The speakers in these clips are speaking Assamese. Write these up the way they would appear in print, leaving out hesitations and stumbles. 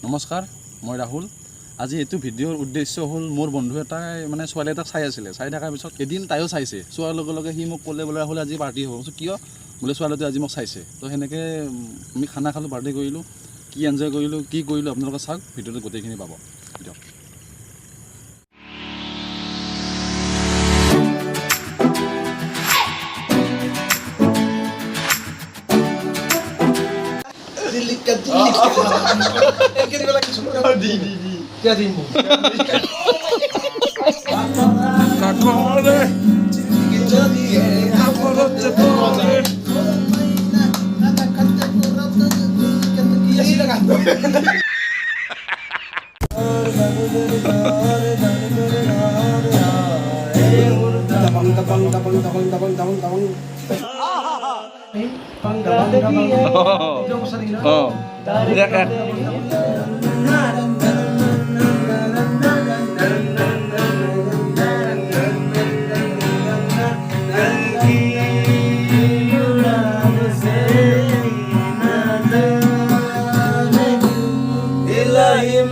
নমস্কাৰ, মই ৰাহুল। আজি এইটো ভিডিঅ'ৰ উদ্দেশ্য হ'ল মোৰ বন্ধু এটাই মানে ছোৱালী এটাক চাই আছিলে। চাই থকাৰ পিছত এদিন তাইও চাইছে। চোৱাৰ লগে লগে সি মোক ক'লে বোলে ৰাহুল আজি পাৰ্টি হ'ব। মই কিয়? বোলে ছোৱালীটোৱে আজি মোক চাইছে। তো সেনেকৈ আমি খানা খালোঁ, পাৰ্টি কৰিলোঁ, কি এনজয় কৰিলোঁ, কি কৰিলোঁ আপোনালোকে চাওক, ভিডিঅ'টো গোটেইখিনি পাব। দিয়ক।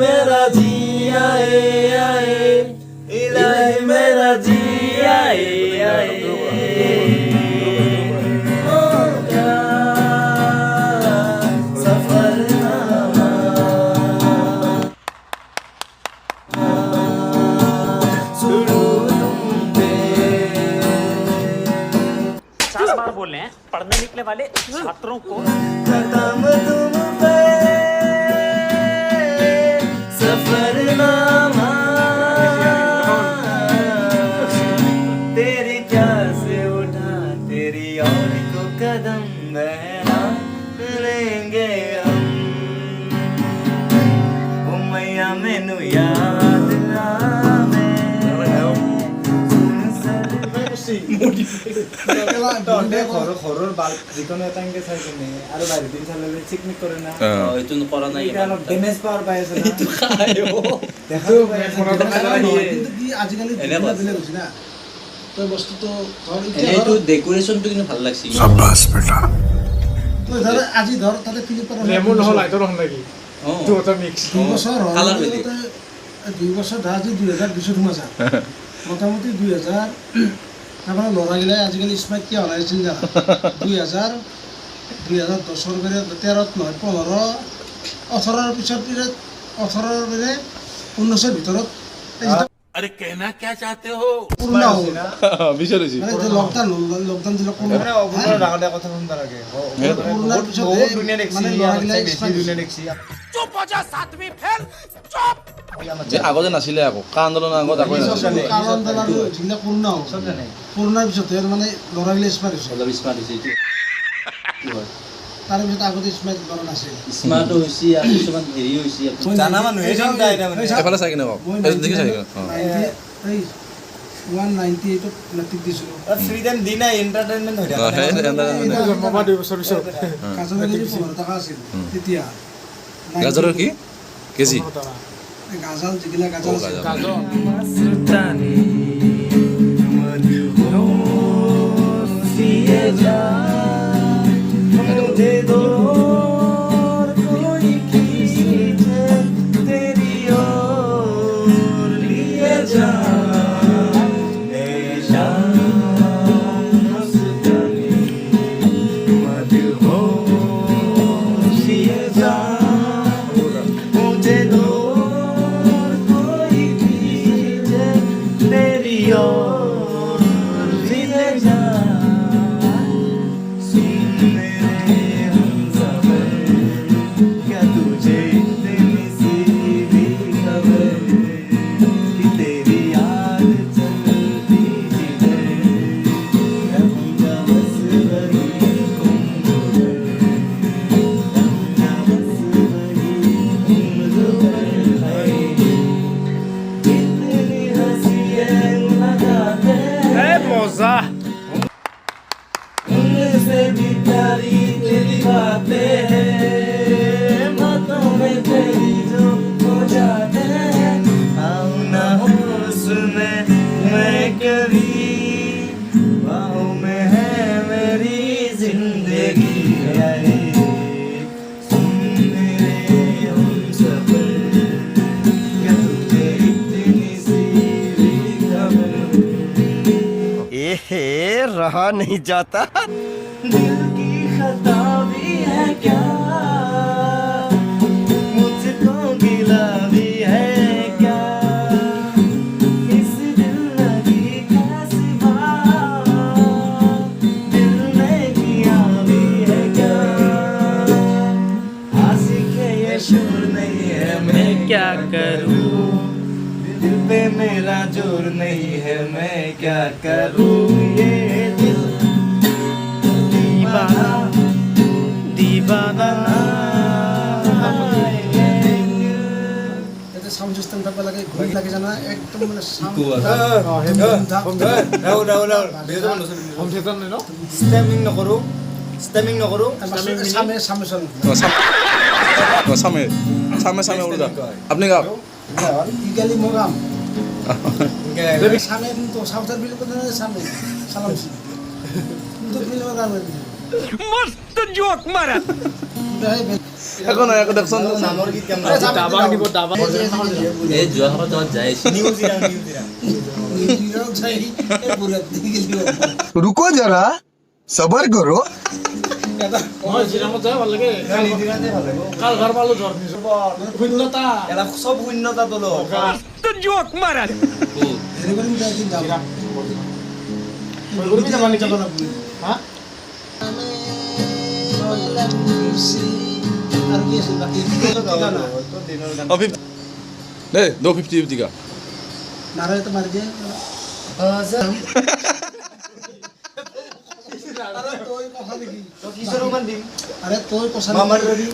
मेरा जी आए आए इलाही मेरा जी आए आए हो गया सफरनामा शुरू तुम पे 50 बार बोले हैं पढ़ने निकले वाले छात्रों को खत्म तुम पे सफरनामा तेरी प्यार से उठा तेरी और को कदम बहना लेंगे हम ओ मैया मैनू याद आवे ঘৰৰ বাল্ব যিকোনো এটা এনেকৈ চাই কিনে আৰু বাহিৰ দিন চালে চিকমিক কৰে না এইটো কৰা নাই অলপ ডেমেজ পাৱাৰ পাই আছে না আজিকালি তই বস্তুটো এইটো ডেকোৰেশ্যনটো কিন্তু ভাল লাগছে তই ধৰ আজি ধৰ তাতে ফিলিপৰ লেমন নহল লাইটৰ হল নেকি দুটা মিক্স 2 বছৰ হ'ল কালাৰ বেলেগ 2 বছৰ ধৰ আজি 2020 সোমাইছা মোটামুটি 2000 তাৰমানে ল'ৰাগিলাই আজিকালি স্মাৰ্ট কিয় ওলাইছিল জানা 2010ৰ পৰা 13ত নহয় 15 18ৰ পিছত 18ৰ পৰা 19ৰ ভিতৰত अरे कहना क्या चाहते हो পুৰণা হ'ল বিচাৰ হৈছে মানে যে লকডাউন দিলে কোনো মানে অবুলৰ ডাঙৰ কথা শুনবা লাগে পুৰণাৰ পিছত বহুত দুনিয়া দেখছি মানে ল'ৰাগিলাই বেছি দুনিয়া দেখছি चुप हो जा सातवीं फेल चुप যে আগতে নাছিলে আকৌ কা আন্দোলনৰ আগত আকৌ নাছিলে কাৰণ দালাল যিবিলাক পুৰণা হ'ল চব জানে পুৰণাৰ পিছত মানে ল'ৰাগিলাই স্মাৰ্ট হৈছে অলপ স্মাৰ্ট হৈছে এইটো কি হয় তাৰ পিছত আগতে স্মাৰ্ট কৰা নাছিল স্মাৰ্ট হৈছে আৰু কিছুমান হেৰি হৈছে জানা মানুহে চিন্তা এটা মানে এফালে চাই কিনে কওক মই এইটো দেখি চাই কিনে 198ত মেট্ৰিক দিছিলোঁ ফ্ৰীডম দি নাই এণ্টাৰটেইনমেণ্ট হৈ মোবাইল 2 বছৰ পিছত গাজৰৰ কেজি 15 টকা আছিল তেতিয়া গাজৰৰ কি কেজি গাজল যিগিলা গাজল আছিল मस्तानी मदहोश ये जान मुझे दूर कोई खींचे तेरी ओर लिए जान ए शाम मस्तानी मदहोश ये जान मुझे दूर कोई खींचे तेरी ओर लिए जान सुन मेरे हम रहा नहीं जाता दिल की खता भी है क्या मुझको गिला भी है क्या इस दिल लगी का सिवा दिल ने किया भी है क्या आशिक है ये शोर नहीं है मैं क्या करूं दिल पे मेरा जोर नहीं है मैं क्या करूं ये दिल दीवाना दीवाना ইয়াতে সাউন্ড সিস্টেম থাকবা লাগে ঘড়ি লাগে জানা একদম মানে সাউন্ড ষ্টেমিং নকৰোঁ সামনে সামনে সামনে সামে সামে সামে উড়া আপনি গাও ইগালি মোগাম সামনে তো সাউথার বিল কোন সামনে সালাম সি তো বিল মোগাম मस्त जोक मारा এখন এখন দেখছন নামৰ গীত কেমন এই যোৱা সপ্তাহত যাই আছো নিউজিলেণ্ড নিউজিল্যান্ড যাই এই পুরা দিকে গেল रुको जरा सबर करो মই জিরামত যাই ভাল লাগে নিউজিলেণ্ডে ভাল লাগিব কাল ঘর পালো জ্বর নিছো শূন্যতা এটা চব শূন্যতা তলত मस्त जोक मारा এরকম যাই দিন যাব ওই যাবা নি যাবা না হ্যাঁ আর কি আছে বাকি না ও 50 নে 250 50 का নারায় তো মার দিয়ে আরে তোই কথা দেখি কিশোৰ মান দিম আৰে তোই কথা মামাৰ ৰবি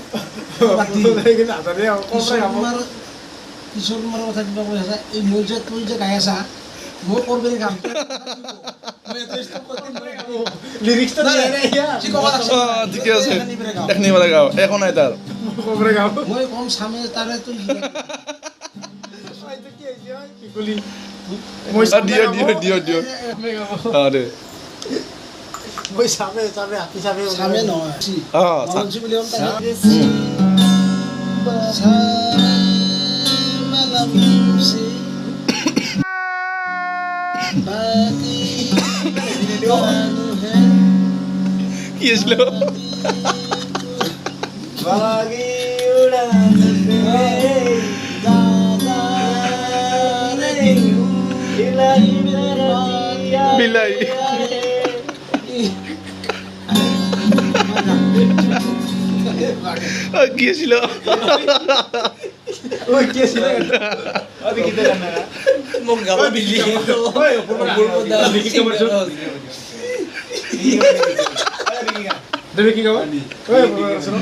কিশোর কুমার কথা কিবা কৈ আছা এই মই যে তুই যে গাই আছা মই করবে কাম লিরিক্সটা দিয়ে রে কি কবা আছে ঠিক আছে এখনি বলে গাও এখন নাই তার মই কম সামনে তারে তুই দিও দিও আরে মই সামনে নয় হ্যাঁ মঞ্চি বলি हम কি ছিল বাগি উড়ান দে দাদা রে ইলাই মেরা জিয়া বিলাই কি ছিল ওই কি ছিল আমি কি দেখাম না মোক গাবা বিলি ওই বলবো দা কি করছো দেবে কি গাবা ওই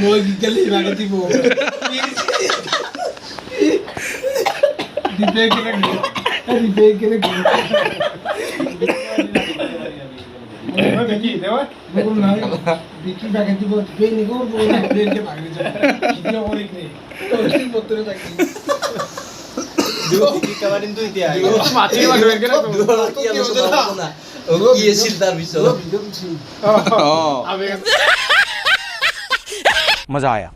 মই গিলি লাগে দিব দিবে কি লাগে দিবে কি লাগে ওই দেখি দেওয়া বল না বিকি বাগে দিব দিবে নি গো বল না দিবে কে বাগে যাব কি হবে কি তো কি বলতে থাকি দিও কি কাবাদিন তো ইতিয়া মাটি বাগে কে না কি আলোচনা হবো না ও কি আছিল তাৰ পিছত 어 আবে मजा आया